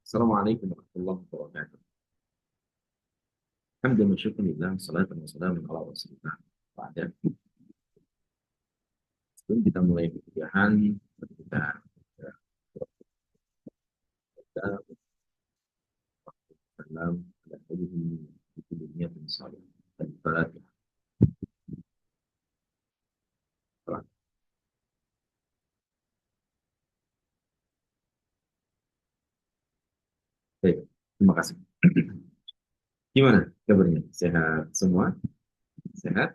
Assalamualaikum warahmatullahi wabarakatuh. Alhamdulillah, syukurillah, salatu wassalamu ala rasulillah. Pada sebelum kita mulai perkuliahan, kita kita dalam dan di dunia dan salam dan barat. Baik, terima kasih. Gimana kabarnya? Sehat semua? Sehat?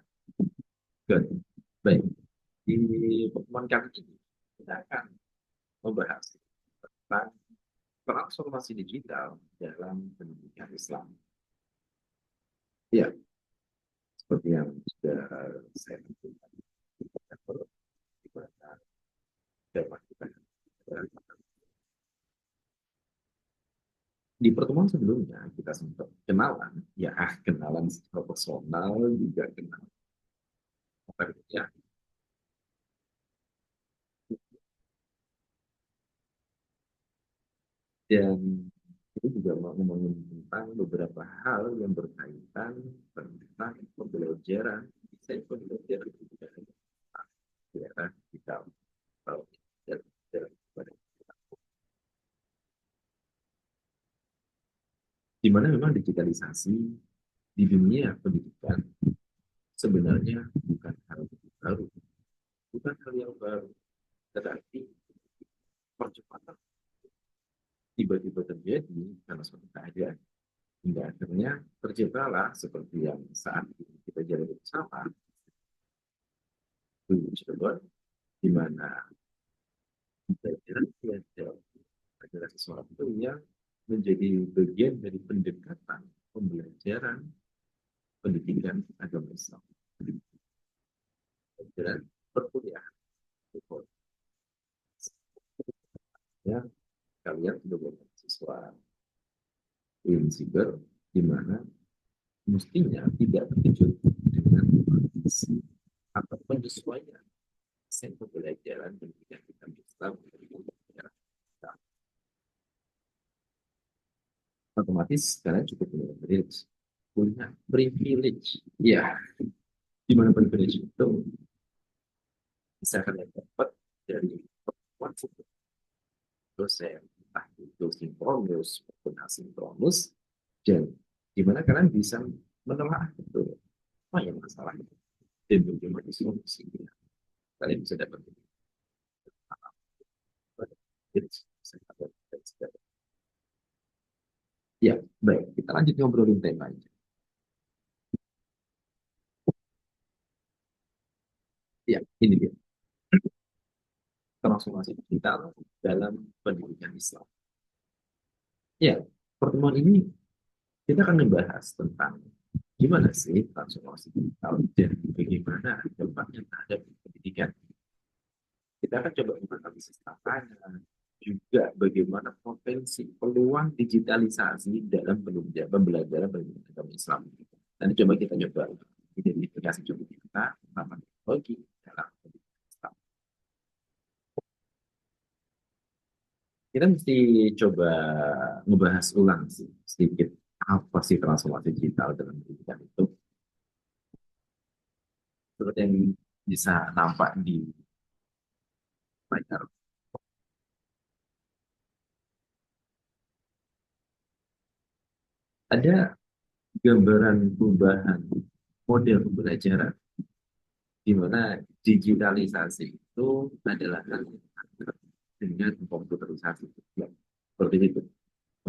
Good. Baik, di pertemuan kali ini kita akan membahas tentang transformasi digital dalam pendidikan Islam. Ya, seperti yang sudah saya sampaikan di mana tema kita di pertemuan sebelumnya kita sempat kenalan, ya kenalan secara personal juga kenal apa gitu ya. Dan itu juga mau ngomongin tentang beberapa hal yang berkaitan tentang pembelajaran, desain pembelajaran juga di era digital atau dalam di mana memang digitalisasi di dunia pendidikan sebenarnya bukan hal yang baru, bukan hal yang baru, tetapi percepatan tiba-tiba terjadi karena suatu keadaan hingga akhirnya terciptalah seperti yang saat ini kita jalani bersama dulu coba di mana pembelajaran digital adalah sesuatu yang menjadi bagian dari pendekatan pembelajaran pendidikan agama Islam, pembelajaran perkuliahan. Ya, kalian sudah belajar siswa Winsiber di mana mestinya tidak terkejut dengan kondisi atau penyesuaian desain pembelajaran pendidikan kita Islam dari pembelajaran kita. Otomatis kalian cukup punya privilege. Ya, di mana privilege itu bisa kalian dapat dari pertemuan dosen, entah itu sinkronus maupun asinkronus, dan di mana kalian bisa menelaah betul apa yang masalah itu dan bagaimana solusinya. Kalian bisa dapat ya, baik. Kita lanjut ngobrolin temanya. Ya, ini dia. Transformasi digital dalam pendidikan Islam. Ya, pertemuan ini kita akan membahas tentang gimana sih transformasi digital dan bagaimana dampaknya terhadap pendidikan. Kita akan coba menganalisis tantangan, juga bagaimana potensi peluang digitalisasi dalam pembelajaran pendidikan agama Islam. Nanti coba kita coba identifikasi coba kita tentang teknologi dalam pendidikan Islam. Kita mesti coba ngebahas ulang sih sedikit apa sih transformasi digital dalam pendidikan itu. Seperti yang bisa nampak di layar. Ada gambaran perubahan model pembelajaran di mana digitalisasi itu adalah hal yang akrab dengan komputerisasi. Ya, seperti itu.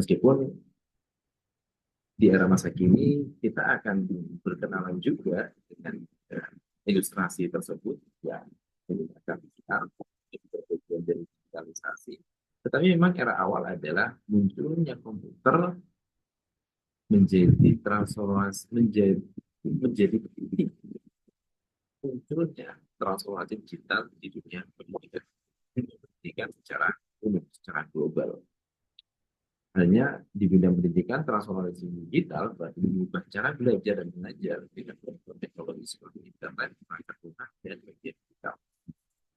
Meskipun di era masa kini kita akan berkenalan juga dengan ilustrasi tersebut yang menggunakan digital, itu bagian dari digitalisasi. Tetapi memang era awal adalah munculnya komputer menjadi transformasi menjadi titik munculnya transformasi digital di dunia pendidikan secara umum, secara global. Hanya di bidang pendidikan, transformasi digital berarti mengubah cara belajar dan mengajar dengan bantuan teknologi seperti internet, perangkat lunak, dan media digital.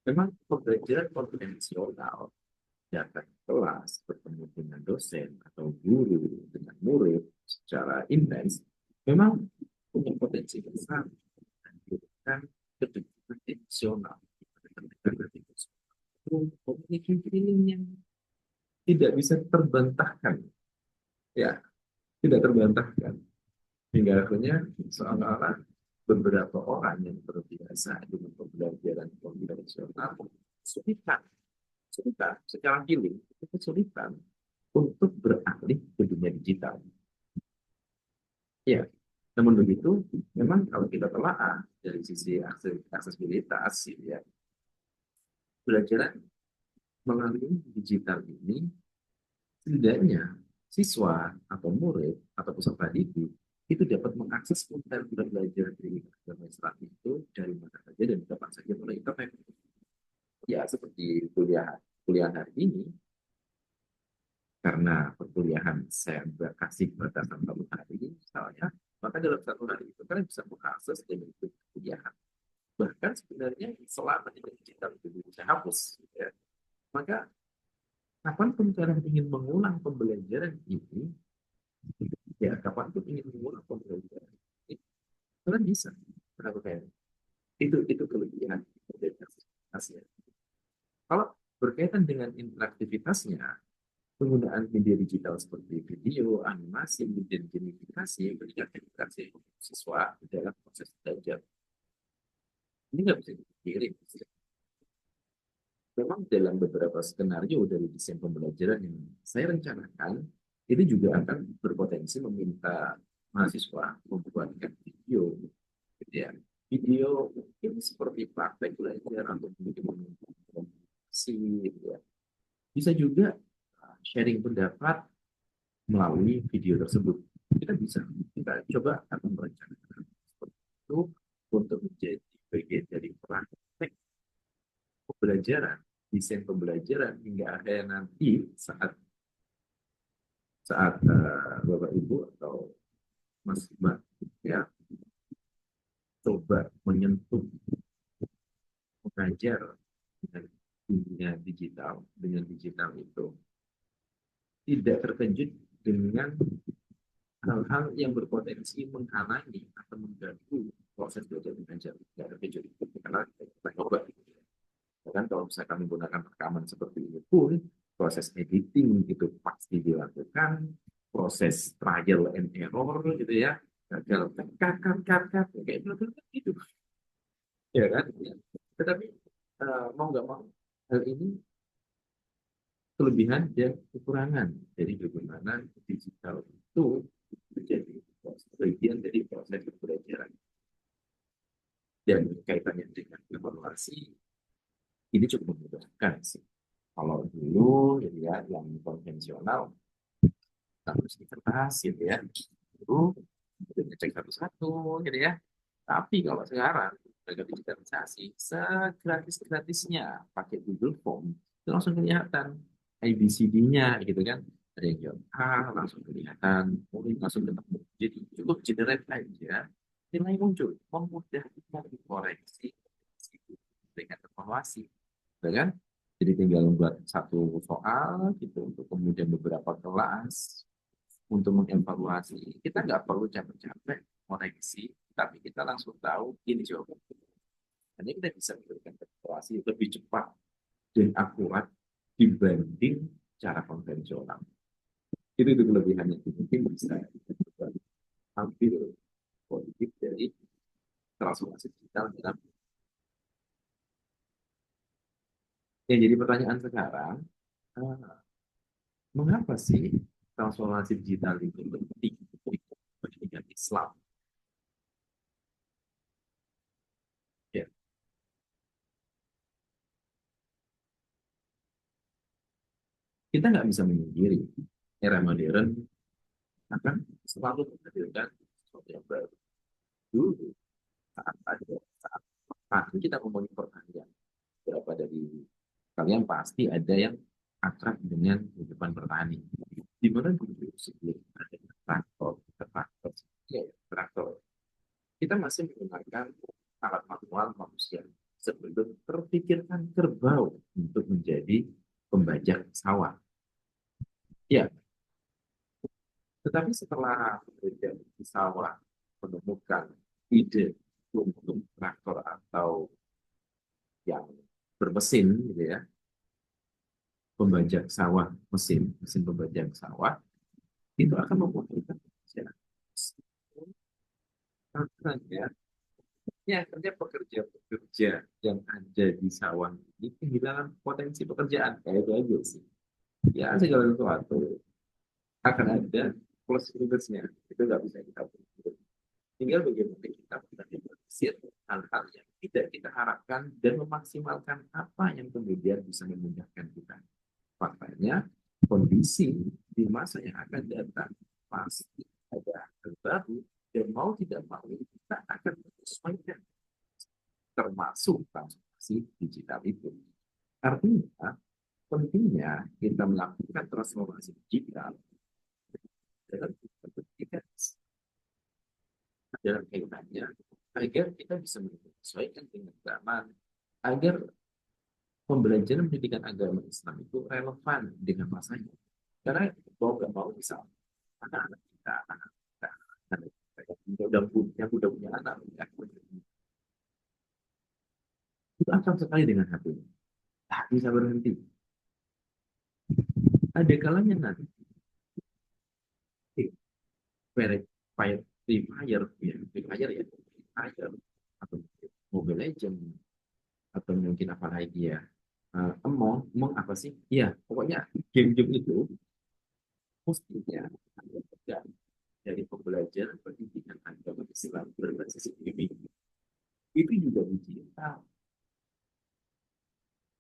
Memang pembelajaran konvensional datang ke kelas, bertemu dengan dosen atau guru, dengan murid secara intens, memang punya potensi besar menimbulkan kedekatan emosional. Kedekatan emosional memiliki feeling yang tidak bisa terbantahkan, ya, tidak terbantahkan. Hingga akhirnya seolah-olah beberapa orang yang terbiasa dengan pembelajaran konvensional kesulitan, kesulitan secara feeling, itu kesulitan untuk beralih ke dunia digital. Ya, namun begitu, memang kalau kita telaah dari sisi aksesibilitas, ya, belajar melalui digital ini setidaknya siswa atau murid atau peserta didik itu dapat mengakses konten belajar di administrasi itu dari mana saja dan kapan saja melalui internet. Ya, seperti kuliah hari ini, karena perkuliahan saya kasih batasan satu hari, misalnya, maka dalam satu hari itu kalian bisa mengakses dan mengikuti kuliahan. Bahkan sebenarnya selama ini digital itu bisa hapus, ya, maka kapanpun kalian ingin mengulang pembelajaran ini, ya kapanpun ingin mengulang pembelajaran ini, kalian bisa. Kenapa kayak itu kelebihan dari Asia. Kalau berkaitan dengan interaktivitasnya, penggunaan media digital seperti video, animasi, dan gamifikasi berikan edukasi siswa dalam proses belajar. Ini nggak bisa dipungkiri. Memang dalam beberapa skenario dari desain pembelajaran yang saya rencanakan, itu juga akan berpotensi meminta mahasiswa membuatkan video, gitu ya. Video mungkin seperti praktek belajar atau mungkin komunikasi, gitu ya. Bisa juga sharing pendapat melalui video tersebut. Kita coba akan merencanakan seperti itu untuk menjadi bagian dari praktek pembelajaran, desain pembelajaran hingga akhirnya nanti saat saat Bapak Ibu atau Mas Mbak ya coba menyentuh mengajar dengan dunia digital, dengan digital itu tidak terkejut dengan hal-hal yang berpotensi menghalangi atau mengganggu proses belajar mengajar. Tidak terkejut karena kita coba. Dan kalau misalkan menggunakan rekaman seperti ini pun, proses editing itu pasti dilakukan, proses trial and error gitu ya, gagal cut, kayak gitu, ya kan? Tetapi mau nggak mau, hal ini kelebihan dan kekurangan dari bagaimana digital itu menjadi bagian dari proses pembelajaran. Dan kaitannya dengan evaluasi, ini cukup memudahkan sih. Kalau dulu gitu ya, yang konvensional harus di kertas gitu ya, dulu ngecek satu-satu gitu ya. Tapi kalau sekarang mereka digitalisasi, segratis-gratisnya pakai Google Form, itu langsung kelihatan ABCD-nya gitu kan. Ada yang jawab A, langsung kelihatan, mungkin langsung ketemu. Jadi cukup generate aja, nilai muncul, memudahkan dikoreksi dengan evaluasi, ya kan? Jadi tinggal membuat satu soal gitu untuk kemudian beberapa kelas untuk mengevaluasi. Kita nggak perlu capek-capek koreksi, tapi kita langsung tahu ini jawabannya. Hanya kita bisa memberikan evaluasi lebih cepat dan akurat dibanding cara konvensional. Itu kelebihannya. Mungkin bisa ambil positif dari transformasi digital dalam. Yang jadi pertanyaan sekarang, ah, mengapa sih transformasi digital itu penting untuk pendidikan Islam? Ya, kita nggak bisa memungkiri era modern akan selalu menghadirkan sesuatu yang baru. Dulu saat ini kita ngomongin pertanian, berapa dari kalian pasti ada yang akrab dengan kehidupan bertani. Di mana dulu sebelum ada traktor, ya, traktor, kita masih menggunakan alat manual manusia sebelum terpikirkan kerbau untuk menjadi pembajak sawah. Ya, tetapi setelah pembajak sawah menemukan ide untuk traktor atau yang bermesin gitu ya, pembajak sawah, mesin pembajak sawah itu akan membutuhkan pekerjaan. Makanya, ya kerja pekerja-pekerja yang ada di sawah ini kehilangan potensi pekerjaan. Kayak itu aja sih. Ya segala sesuatu akan ada plus minusnya. Itu nggak bisa kita pungkiri. Tinggal bagaimana kita meminimalisir hal-hal yang tidak kita harapkan dan memaksimalkan apa yang kemudian bisa memudahkan kita. Faktanya, kondisi di masa yang akan datang pasti ada hal baru dan mau tidak mau kita akan menyesuaikan termasuk transformasi digital itu. Artinya, pentingnya kita melakukan transformasi digital dalam pendidikan dalam kaitannya agar kita bisa menyesuaikan dengan zaman, agar pembelajaran pendidikan agama Islam itu relevan dengan masanya. Karena mau nggak mau misal anak-anak kita, anak kita yang udah punya anak, ya, itu akan sekali dengan HP. Tak bisa berhenti. Ada kalanya nanti Fire, Free Fire, ya, Free Fire ya, Free Fire atau Mobile Legend atau mungkin apa lagi ya, Among apa sih? Ya, pokoknya game-game itu mestinya ada dari pembelajaran pendidikan agama Islam berbasis gaming itu juga digital.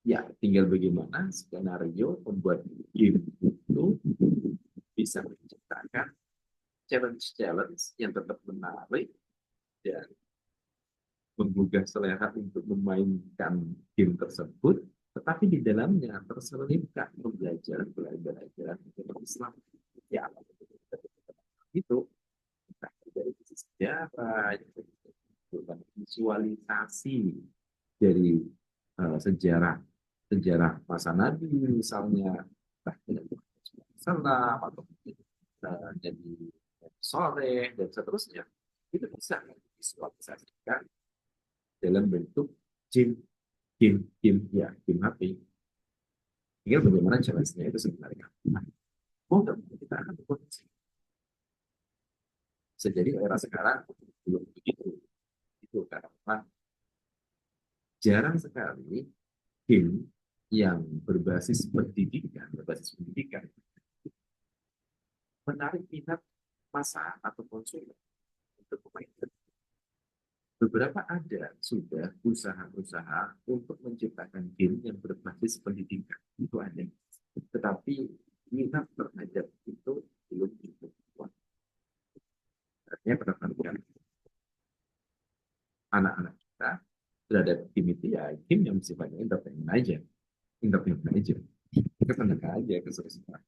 Ya, tinggal bagaimana skenario pembuat game itu bisa menciptakan challenge-challenge yang tetap menarik dan menggugah selera untuk memainkan game tersebut, tetapi di dalamnya terselipkan pembelajaran Islam. Ya, itu entah dari sisi sejarah, visualisasi dari sejarah sejarah masa Nabi misalnya, salam atau jadi sore dan seterusnya, itu bisa divisualisasikan dalam bentuk game HP. Tinggal bagaimana challenge-nya itu sebenarnya. Nah, mau nggak mau kita akan berpotensi. Bisa jadi era sekarang belum begitu. Itu karena jarang sekali game yang berbasis pendidikan menarik minat masa atau konsumen untuk memainkan. Beberapa ada sudah usaha-usaha untuk menciptakan game yang berbasis pendidikan. Itu ada. Tetapi minat terhadap itu belum cukup kuat. Artinya berdasarkan anak-anak kita terhadap game itu ya game yang sifatnya entertainment aja. Entertainment aja. Kita senang aja keseruan.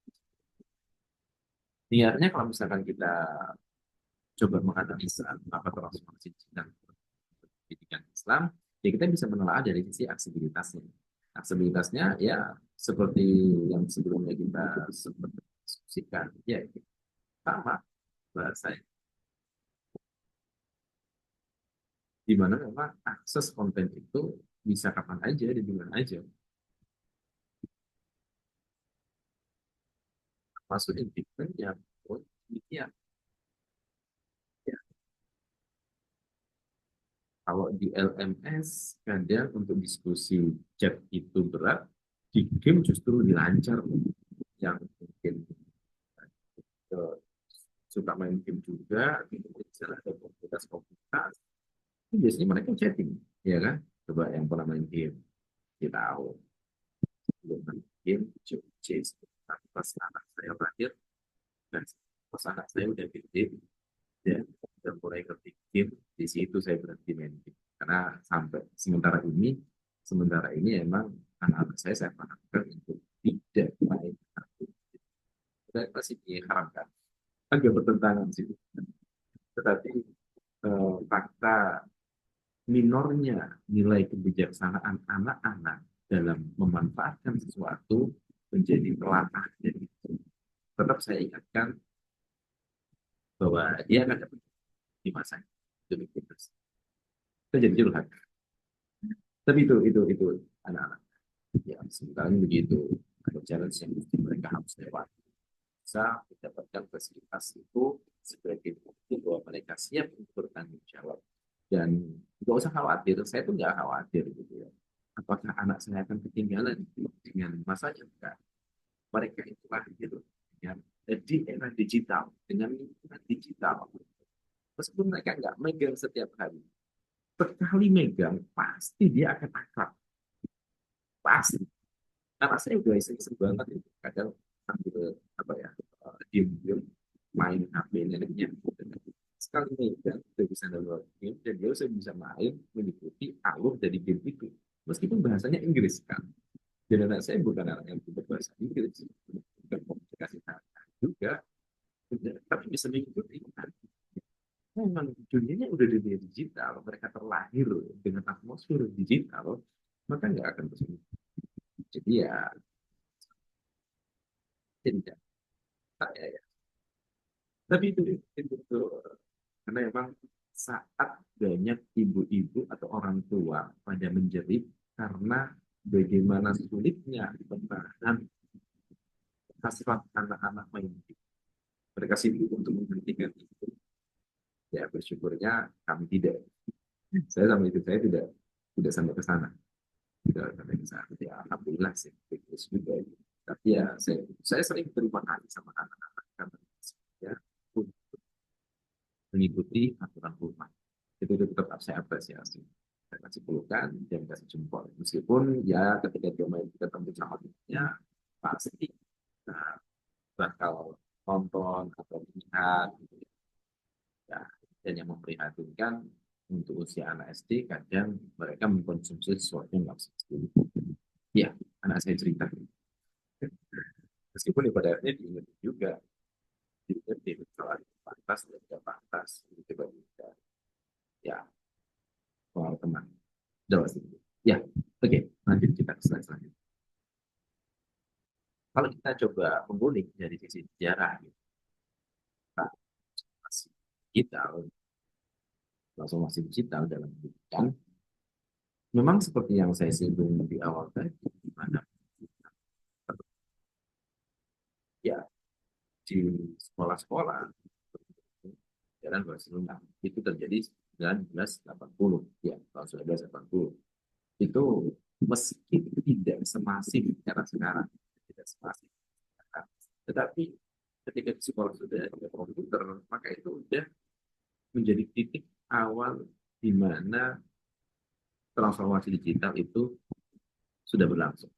Niatnya kalau misalkan kita coba menganalisa apa transformasi digital pendidikan Islam, ya kita bisa menelaah dari sisi aksibilitasnya. Aksibilitasnya ya seperti yang sebelumnya kita sempat diskusikan, ya sama bahasanya. Di mana memang akses konten itu bisa kapan aja, di mana aja. Masuk engagement yang pun ya, ya. Kalau di LMS kadang untuk diskusi chat itu berat, di game justru dilancar. Yang mungkin uh, suka main game juga, misalnya ada komunitas-komunitas, itu biasanya mereka chatting, ya kan? Coba yang pernah main game, kita tahu belum main game, chase, pas anak saya terakhir, dan pas anak saya udah gede, dan udah mulai ngerti game, di situ saya berhenti main game. Karena sampai sementara ini emang anak-anak saya pahamkan untuk tidak main game. Dan masih diharamkan. Agak bertentangan sih. Tetapi fakta minornya nilai kebijaksanaan anak-anak dalam memanfaatkan sesuatu menjadi pelatah. Jadi tetap saya ingatkan bahwa dia akan dapat di masa demikian. Itu jadi curhat. Tapi itu anak-anak. Ya, sementara begitu ada challenge yang mesti mereka harus lewati. Bisa mendapatkan fasilitas itu sebagai bukti bahwa mereka siap untuk bertanggung jawab. Dan nggak usah khawatir, saya tuh nggak khawatir gitu ya. Apakah anak saya akan ketinggalan dengan masanya? Enggak. Mereka itu lahir dengan di era digital, dengan lingkungan digital. Meskipun mereka nggak megang setiap hari, sekali megang pasti dia akan akrab, pasti. Karena saya udah iseng-iseng banget itu, kadang sambil apa ya, diem-diem main HP neneknya. Sekali megang, dia bisa download game, dan dia bisa main, mengikuti alur dari game itu. Meskipun bahasanya Inggris kan. Dan anak saya bukan anak yang pintar bahasa Inggris, bukan komunikasi juga, tapi bisa mengikuti. Memang dunianya udah dunia digital, mereka terlahir dengan atmosfer digital, maka nggak akan kesulitan. Jadi ya tidak saya ya. Tapi itu karena memang saat banyak ibu-ibu atau orang tua pada menjerit karena bagaimana sulitnya menahan hasrat anak-anak main game. Mereka sibuk untuk menghentikan itu. Ya bersyukurnya kami tidak. Saya sama itu saya tidak sampai ke sana. Tidak sampai ke sana. Ya alhamdulillah sih. Bagus juga. Tapi ya saya sering berterima kasih sama anak-anak karena ya untuk mengikuti aturan rumah. Itu tetap saya apresiasi. Saya kasih pelukan dan kasih jempol. Meskipun ya ketika dia main ketemu sama temannya pasti nah, bakal nonton atau lihat gitu ya. Dan yang memprihatinkan untuk usia anak SD kadang mereka mengkonsumsi sesuatu yang nggak sesuai. Ya, anak saya cerita. Meskipun pada akhirnya diingat juga, diingat kalau ada pantas dan tidak pantas, itu coba ya soal teman. Jawab sih. Ya, oke, lanjut kita ke slide selanjutnya. Kalau kita coba mengulik dari sisi sejarah, kita masih digital, transformasi digital dalam pendidikan, memang seperti yang saya singgung di awal tadi, di mana ya di sekolah-sekolah jalan Barcelona itu terjadi 1980 ya tahun 1980 itu meski tidak semasif era sekarang tidak semasif tetapi ketika di sekolah sudah ada komputer maka itu sudah menjadi titik awal di mana transformasi digital itu sudah berlangsung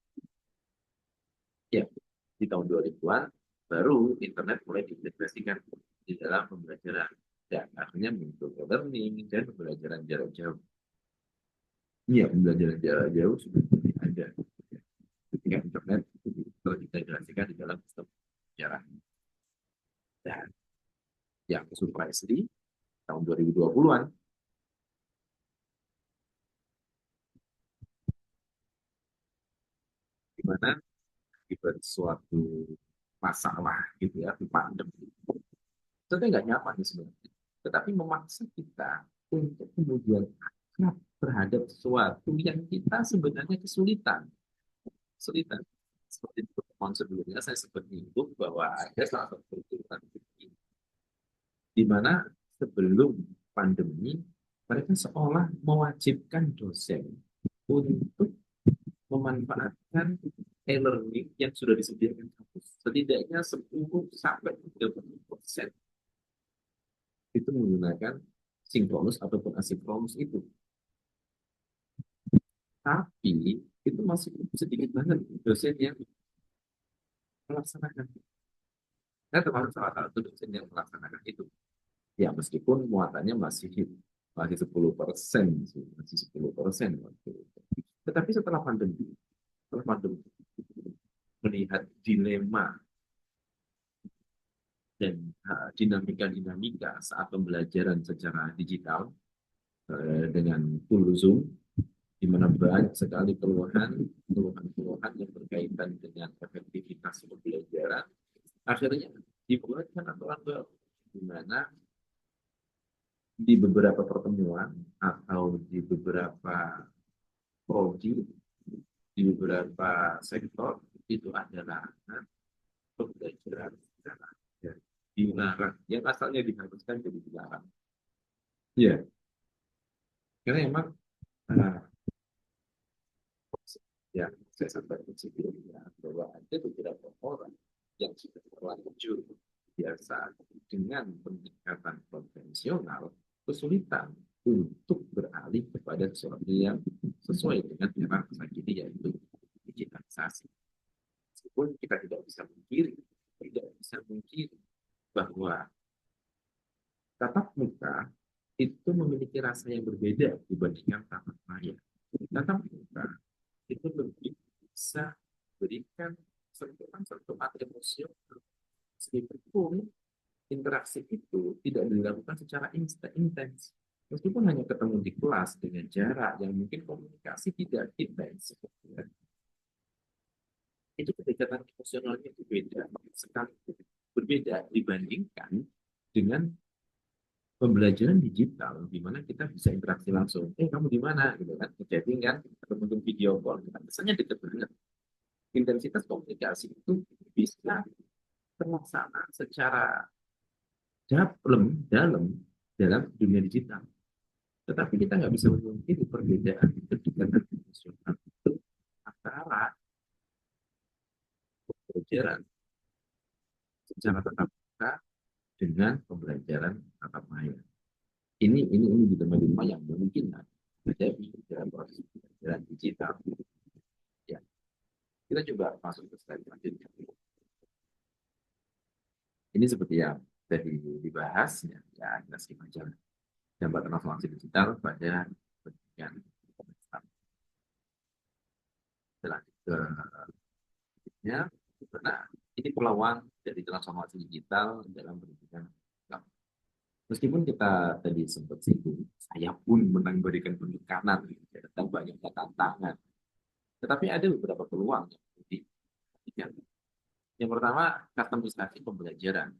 ya di tahun 2000-an baru internet mulai diintegrasikan di dalam pembelajaran dan akhirnya muncul learning dan pembelajaran jarak jauh. Iya, pembelajaran jarak jauh sudah ada ketika internet itu terintegrasikan di dalam sistem pembelajaran. Dan yang surprise di tahun 2020-an, di mana akibat suatu masalah gitu ya, pandemi. Itu nggak nyaman sebenarnya. Tetapi memaksa kita untuk kemudian akrab terhadap sesuatu yang kita sebenarnya kesulitan. Kesulitan. Seperti pertemuan sebelumnya saya sempat menyinggung bahwa ada salah satu perguruan tinggi di mana sebelum pandemi mereka seolah mewajibkan dosen untuk memanfaatkan e-learning yang sudah disediakan kampus. Setidaknya 10 sampai 30% itu menggunakan sinkronus ataupun asinkronus itu. Tapi itu masih sedikit banget dosen yang melaksanakan. Saya termasuk salah satu dosen yang melaksanakan itu. Ya meskipun muatannya masih 10%, masih 10% waktu itu. Tetapi setelah pandemi melihat dilema dan dinamika-dinamika saat pembelajaran secara digital dengan tool Zoom, di mana banyak sekali keluhan yang berkaitan dengan efektivitas pembelajaran. Akhirnya dibuatkan aturan baru, di mana di beberapa pertemuan atau di beberapa prodi, di beberapa sektor itu adalah pembelajaran secara dilarang. Yang asalnya diharuskan jadi dilarang. Iya, karena memang uh, ya saya sampaikan sebelumnya bahwa ada beberapa orang yang sudah terlanjur biasa dengan pendekatan konvensional kesulitan untuk beralih kepada sesuatu yang sesuai dengan era masa kini, yaitu digitalisasi. Meskipun kita tidak bisa mengkiri bahwa tatap muka itu memiliki rasa yang berbeda dibandingkan tatap maya. Tatap muka itu lebih bisa berikan sentuhan-sentuhan emosional, meskipun interaksi itu tidak dilakukan secara intens. Meskipun hanya ketemu di kelas dengan jarak yang mungkin komunikasi tidak intens, itu kedekatan emosionalnya itu beda sekali, berbeda dibandingkan dengan pembelajaran digital di mana kita bisa interaksi langsung. Kamu di mana gitu kan, chatting kan, atau mungkin video call kan, biasanya dekat banget. Intensitas komunikasi itu bisa terlaksana secara dalam dalam dunia digital. Tetapi kita nggak bisa memungkiri perbedaan kedekatan emosional itu antara pembelajaran secara tatap muka dengan pembelajaran tatap maya. Ini dilema-dilema yang mungkin terjadi dalam proses pembelajaran digital. Ya, kita coba masuk ke slide selanjutnya. Ini seperti yang tadi dibahas, ya kita skip aja. Dampak transformasi digital pada pendidikan. Selanjutnya, nah, ini peluang dari transformasi digital dalam pendidikan. Meskipun kita tadi sempat singgung, saya pun memberikan penekanan tentang banyaknya tantangan. Tetapi ada beberapa peluang yang diperhatikan. Yang pertama, customisasi pembelajaran.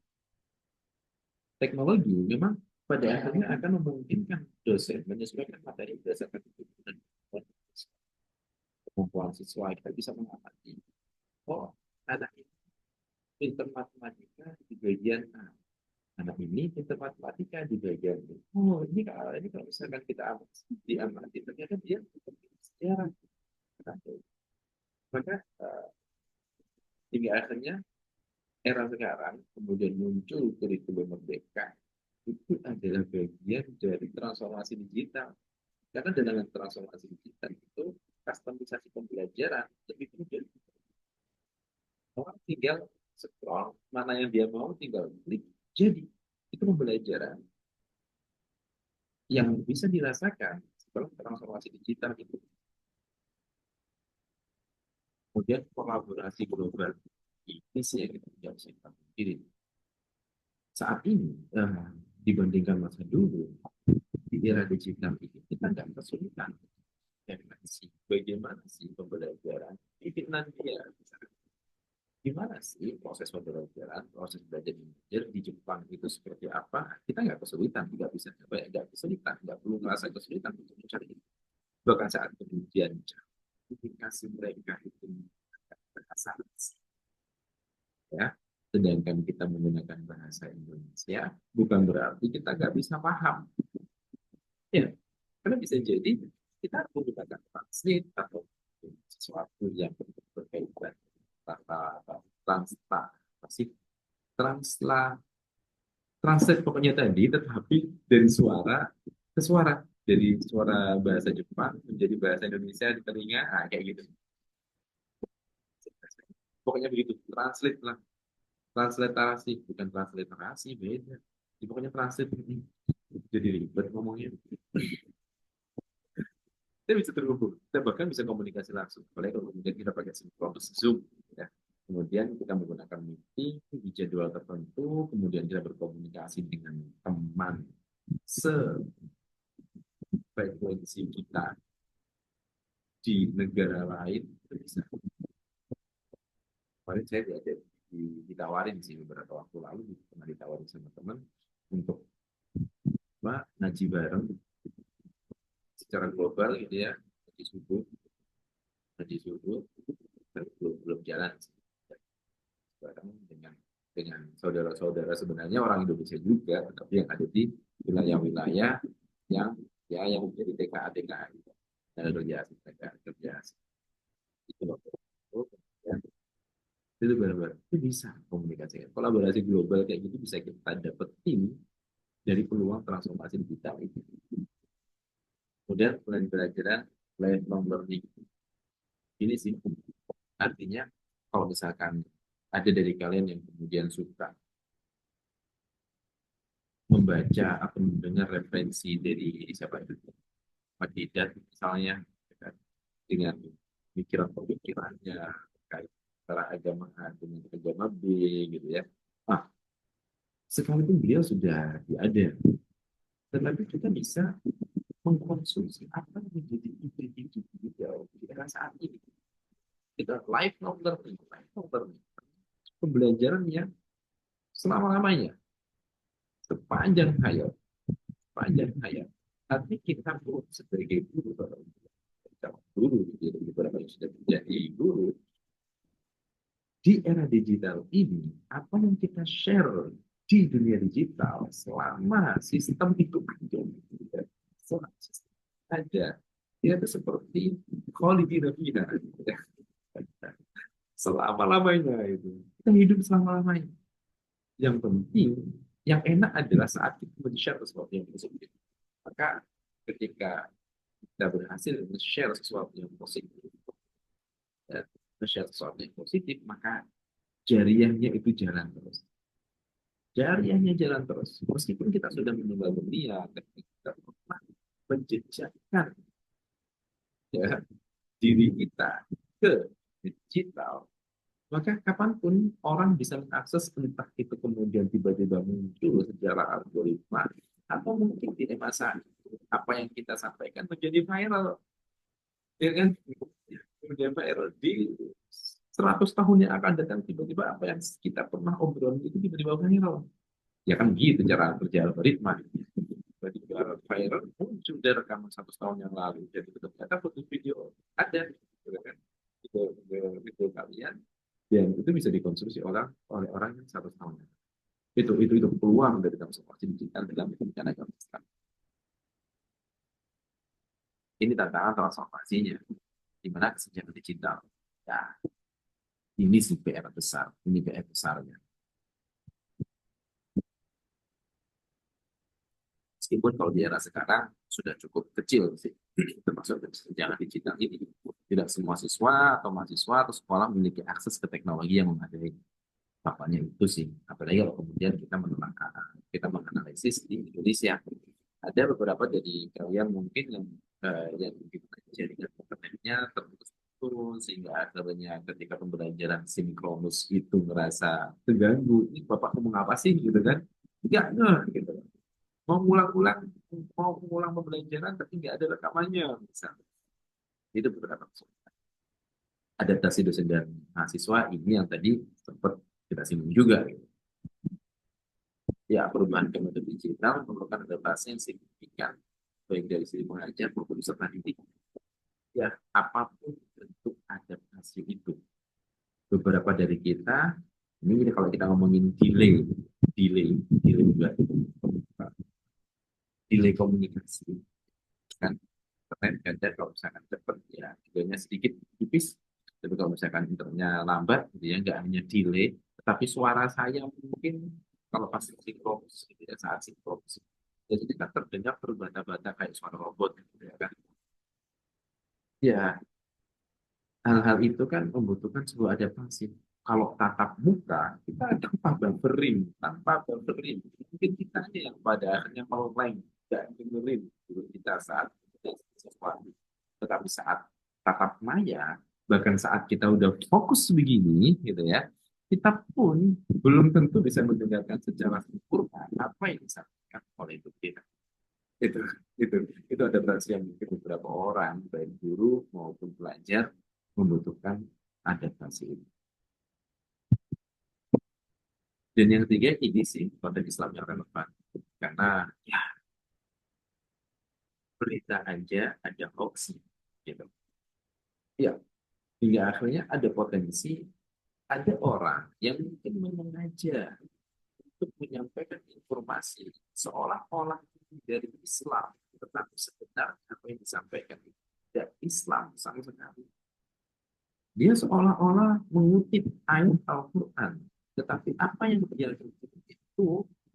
Teknologi memang pada akhirnya akan memungkinkan dosen menyesuaikan materi berdasarkan kebutuhan kemampuan siswa. Kita bisa mengamati, oh, anak ini pintar matematika di bagian A, anak ini pintar matematika di bagian B. Oh, ini kalau misalkan kita diamati, ternyata dia sejarah. Maka hingga akhirnya era sekarang kemudian muncul kurikulum merdeka, itu adalah bagian dari transformasi digital. Karena dengan transformasi digital itu customisasi pembelajaran lebih mudah. Orang tinggal scroll mana yang dia mau, tinggal klik, jadi itu pembelajaran yang bisa dirasakan setelah transformasi digital itu. Kemudian kolaborasi global, ini sih yang kita tidak bisa diri. Saat ini dibandingkan masa dulu, di era digital ini kita nggak kesulitan. Bagaimana sih pembelajaran di Finlandia? Gimana sih proses pembelajaran, proses belajar mengajar di Jepang itu seperti apa? Kita nggak kesulitan, nggak kesulitan, nggak perlu merasa kesulitan untuk mencari itu. Bahkan saat kemudian komunikasi mereka itu bahasa ya, sedangkan kita menggunakan bahasa Indonesia, bukan berarti kita nggak bisa paham. Ya, karena bisa jadi kita menggunakan translate atau sesuatu yang berkaitan transla translate pokoknya tadi, tetapi dari suara ke suara, dari suara bahasa Jepang menjadi bahasa Indonesia di telinga, kayak gitu. Pokoknya begitu, translate lah, transliterasi bukan transliterasi, beda. Pokoknya translate, jadi ribet ngomongnya. Kita bisa terhubung, kita bahkan bisa komunikasi langsung. Apalagi kalau kemudian kita pakai Zoom, ya. Kemudian kita menggunakan meeting di jadwal tertentu, kemudian kita berkomunikasi dengan teman sefrekuensi kita di negara lain itu bisa. Kemarin saya ditawarin sih beberapa waktu lalu, pernah ditawarin sama teman untuk ngaji bareng secara global gitu ya, ngaji subuh, tapi belum belum jalan sih. Bareng dengan saudara-saudara sebenarnya orang Indonesia juga, tapi yang ada di wilayah-wilayah yang ya yang menjadi TKA TKA gitu. Dan kerja TKA kerja itu loh. Ya, itu benar-benar itu bisa komunikasi kolaborasi global kayak gitu bisa kita dapetin dari peluang transformasi digital itu. Kemudian pelajaran lifelong learning ini sih artinya kalau misalkan ada dari kalian yang kemudian suka membaca atau mendengar referensi dari siapa itu Pak Didat misalnya ya kan, dengan pikiran-pemikirannya terkait antara agama A dengan agama B gitu ya. Ah, sekalipun beliau sudah ada, tetapi kita bisa mengkonsumsi apa yang menjadi ide-ide beliau di era saat ini. Kita lifelong learning, pembelajaran yang selama-lamanya, sepanjang hayat, sepanjang hayat. Tapi kita pun sebagai guru, guru, gitu, beberapa yang sudah menjadi guru, di era digital ini, apa yang kita share di dunia digital selama sistem itu ada, selama sistem ada, dia itu seperti kholidina fiha, selama-lamanya itu. Kita hidup selama-lamanya. Yang penting, yang enak adalah saat kita men-share sesuatu yang positif. Maka ketika kita berhasil men-share sesuatu yang positif, dan men-share sesuatu yang positif, maka jariahnya itu jalan terus. Jariahnya jalan terus. Meskipun kita sudah meninggal dunia, tapi kita pernah menjejakkan ya, diri kita ke digital, maka kapanpun orang bisa mengakses entah itu kemudian tiba-tiba muncul secara algoritma atau mungkin di masa apa yang kita sampaikan menjadi viral, ya kan? Kemudian viral di 100 tahun yang akan datang tiba-tiba apa yang kita pernah obrolin itu tiba-tiba viral. Ya kan gitu cara kerja algoritma. Tiba-tiba viral muncul dari rekaman 100 tahun yang lalu. Jadi ternyata foto video ada, gitu kan? Itu kalian dan itu bisa dikonsumsi oleh orang yang 100 tahun. Itu peluang dari transformasi digital dalam pendidikan agama Islam. Ini tantangan transformasinya, di mana kesenjangan digital. Ya, ini sih PR besar, ini PR besarnya. Meskipun kalau di era sekarang sudah cukup kecil sih, termasuk kesenjangan digital ini. Tidak semua siswa atau mahasiswa atau sekolah memiliki akses ke teknologi yang memadai. Makanya itu sih, apalagi kalau kemudian kita menganalisis di Indonesia, ada beberapa dari kalian mungkin yang jaringan internetnya terputus sehingga akhirnya ketika pembelajaran sinkronus itu merasa terganggu. Ini bapak ngomong apa sih gitu kan? Enggak, gitu. Mau ngulang-ulang, mau ngulang pembelajaran tapi nggak ada rekamannya, misalnya. Itu beberapa kesulitan. Adaptasi dosen dan mahasiswa ini yang tadi sempat kita singgung juga. Gitu. Ya, perubahan ke metode digital memerlukan adaptasi yang signifikan, baik dari sisi pengajar maupun peserta didik. Ya, apapun bentuk adaptasi itu. Beberapa dari kita, ini kalau kita ngomongin delay juga, delay komunikasi, kan? Internet kalau misalkan cepat, ya delaynya sedikit tipis, tapi kalau misalkan internetnya lambat, gitu ya nggak hanya delay, tetapi suara saya mungkin kalau pas sinkronus, gitu ya, saat sinkronus, jadi kita terdengar berbata-bata kayak suara robot, gitu ya kan? Ya, hal-hal itu kan membutuhkan sebuah adaptasi. Kalau tatap muka, kita tanpa buffering. Mungkin kita yang pada akhirnya meleng, tidak dengerin dulu kita saat sesuatu. Tetapi saat tatap maya, bahkan saat kita udah fokus begini, gitu ya, kita pun belum tentu bisa mendengarkan secara sempurna apa yang disampaikan oleh itu kita. itu itu itu adaptasi yang mungkin beberapa orang baik guru maupun pelajar membutuhkan adaptasi ini. Dan yang ketiga ini sih konteks Islam yang relevan karena ya berita aja ada hoax gitu. Ya, hingga akhirnya ada potensi ada orang yang mungkin menyengaja untuk menyampaikan informasi seolah-olah dari Islam, tetapi sebenarnya apa yang disampaikan tidak Islam sama sekali. Dia seolah-olah mengutip ayat Al-Quran, tetapi apa yang dia kutip itu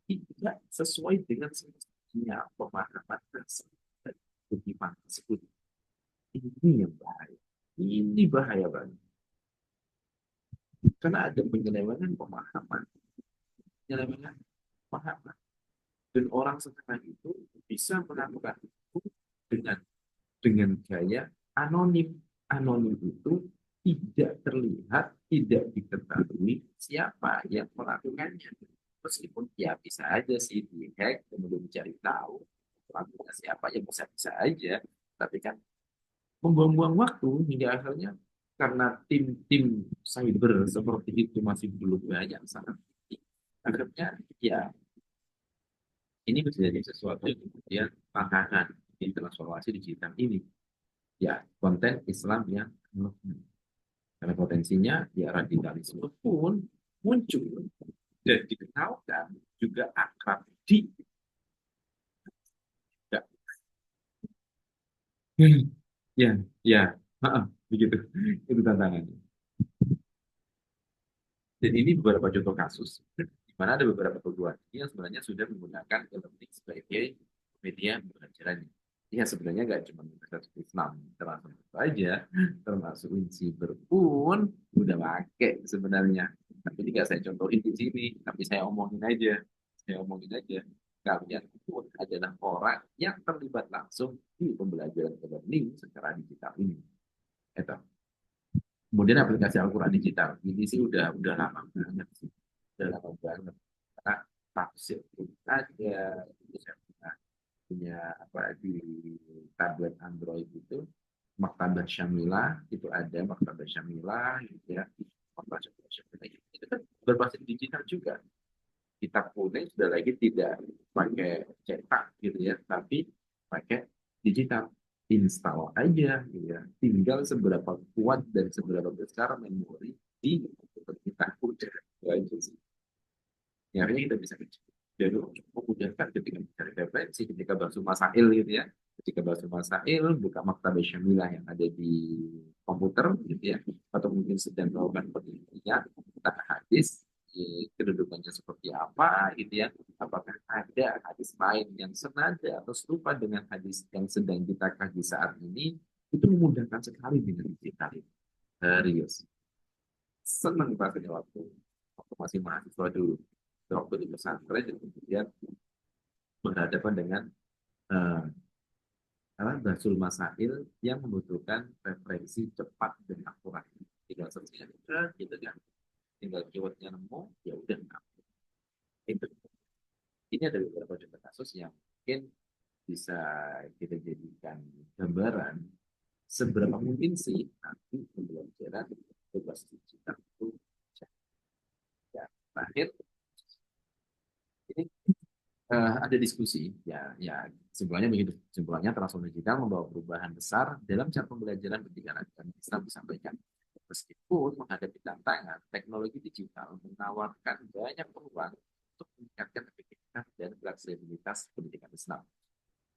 tidak sesuai dengan semestinya pemahaman dasar dan kutipan tersebut. Ini yang bahaya. Ini bahaya banget. Karena ada penyelewengan pemahaman. Penyelewengan pemahaman. Dan orang sekarang itu bisa melakukan itu dengan gaya anonim. Anonim itu tidak terlihat, tidak diketahui siapa yang melakukannya. Meskipun ya bisa aja sih dihack, kemudian mencari tahu pelakunya siapa, ya bisa-bisa aja. Tapi kan membuang-buang waktu hingga akhirnya karena tim-tim cyber seperti itu masih belum banyak sangat tinggi. Akhirnya ya ini bisa jadi sesuatu yang kemudian tantangan di transformasi digital ini. Ya, konten Islam yang karena potensinya ya radikalisme pun muncul dan dikenalkan juga akrab di ya, ya, ya, begitu. Itu tantangannya. Dan ini beberapa contoh kasus di mana ada beberapa perguruan tinggi yang sebenarnya sudah menggunakan e-learning sebagai media pembelajaran. Ya sebenarnya nggak cuma Universitas Islam, termasuk itu aja, termasuk Unsiber pun udah pakai sebenarnya. Tapi tidak saya contohin di sini, tapi saya omongin aja. Saya omongin aja. Kalian pun adalah orang yang terlibat langsung di pembelajaran e-learning secara digital ini. Itu. Kemudian aplikasi Al-Quran digital. Ini sih udah lama banget sih. Udah lama banget. Karena tafsir pun ada, saya punya apa di tablet Android itu Maktabah Syamilah itu ada Maktabah Syamilah gitu ya. Maktabah Syamilah itu kan berbasis digital juga. Kitab kuning sudah lagi tidak pakai cetak gitu ya, tapi pakai digital. Install aja gitu ya. Tinggal seberapa kuat dan seberapa besar memori di kitab kuning. Itu aja sih. Ya, akhirnya kita bisa kecil. Jadi memudahkan ketika mencari referensi, ketika bahas masail gitu ya. Ketika bahas masail, buka maktabah syamilah yang ada di komputer gitu ya. Atau mungkin sedang melakukan penelitian tentang hadis, kedudukannya seperti apa gitu ya. Apakah ada hadis lain yang senada atau serupa dengan hadis yang sedang kita kaji saat ini, itu memudahkan sekali dengan digital ini. Serius. Senang rasanya waktu masih mahasiswa dulu waktu di pesantren dan kemudian berhadapan dengan uh, Basul Masail yang membutuhkan referensi cepat dan akurat. Tinggal searching gitu kan, tinggal keywordnya nemu, ya udah. Itu. Ini ada beberapa contoh kasus yang mungkin bisa kita jadikan gambaran seberapa mungkin sih nanti pembelajaran berbasis digital itu ya, terakhir ini ada diskusi ya kesimpulannya begitu, kesimpulannya transformasi digital membawa perubahan besar dalam cara pembelajaran pendidikan agama Islam disampaikan meskipun menghadapi tantangan teknologi digital menawarkan banyak peluang untuk meningkatkan efektivitas dan fleksibilitas pendidikan Islam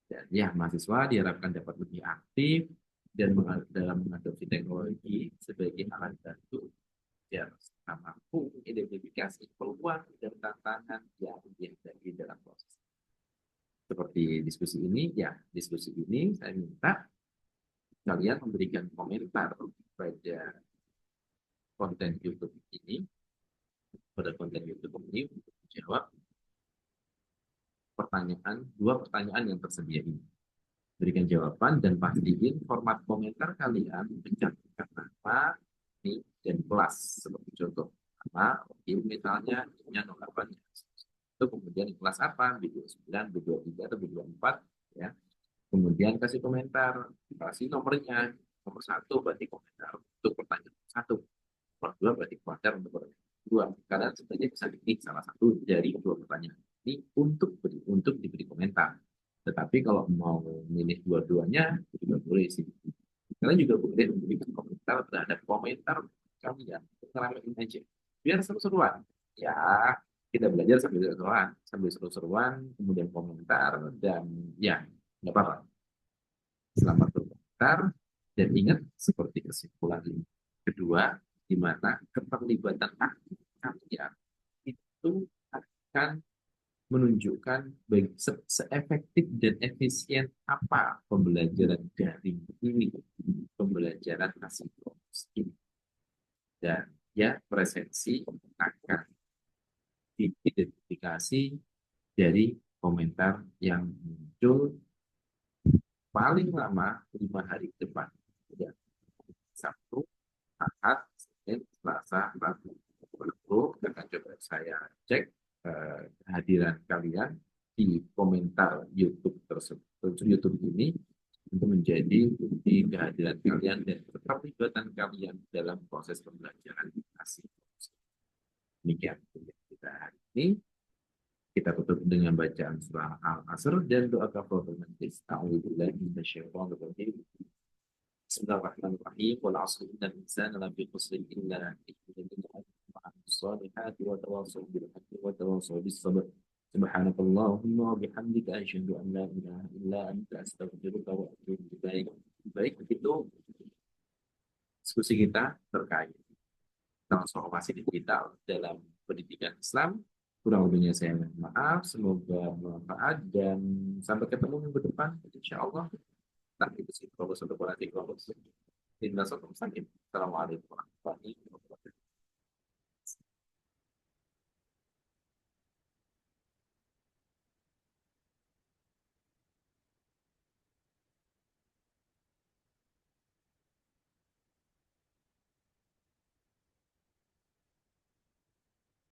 dan ya mahasiswa diharapkan dapat lebih aktif dan dalam mengadopsi teknologi sebagai alat bantu ya mampu identifikasi peluang dan tantangan yang dihadapi dalam proses seperti diskusi ini, ya diskusi ini saya minta kalian memberikan komentar pada konten YouTube ini, pada konten YouTube ini untuk menjawab dua pertanyaan yang tersedia ini. Berikan jawaban dan pastiin format komentar kalian mencantumkan nama, nih, dan kelas. Seperti contoh, nama, misalnya, nya 08. Itu kemudian kelas apa, B29, B23, atau B24, ya. Kemudian kasih komentar, kasih nomornya. Nomor satu berarti komentar untuk pertanyaan satu. Nomor dua berarti komentar untuk pertanyaan dua. Karena sebenarnya bisa dipilih salah satu dari dua pertanyaan ini untuk diberi komentar. Tetapi kalau mau milih dua-duanya, juga boleh sih. Kalian juga boleh memberikan komentar terhadap komentar kalian. Ngeramein aja. Biar seru-seruan. Ya, kita belajar sambil seru-seruan. Sambil seru-seruan, kemudian komentar, dan ya, nggak apa-apa. Selamat berkomentar, dan ingat seperti kesimpulan kedua, di mana keterlibatan aktif kalian itu akan menunjukkan seefektif dan efisien apa pembelajaran daring ini, pembelajaran asinkronus ini. Dan ya, presensi akan diidentifikasi dari komentar yang muncul paling lama 5 hari ke depan. Ya, Sabtu, Ahad, Senin, Selasa, Rabu. Lalu akan coba saya cek kehadiran kalian di komentar YouTube tersebut, YouTube ini, untuk menjadi bukti kehadiran kalian dan keterlibatan kalian dalam proses pembelajaran asing. Demikian kita hari ini. Kita tutup dengan bacaan surah Al-Asr dan doa kafaratul majlis. A'udzubillahi minasyaitonir rajim. Bismillahirrahmanirrahim. Wal 'asri innal insana lafi khusr illa alladhina amanu wa 'amilus solihati wa tawassaw bil haqqi wa tawassaw bis sabr. Subhanakallahumma wa bihamdika asyhadu an la ilaha illa anta astaghfiruka wa atubu ilaik. Baik, begitu diskusi kita terkait transformasi digital dalam pendidikan Islam. Kurang lebihnya saya mohon maaf, semoga bermanfaat dan sampai ketemu minggu depan, insya Allah. Nah, itu sih, kalau satu Assalamualaikum warahmatullahi wabarakatuh.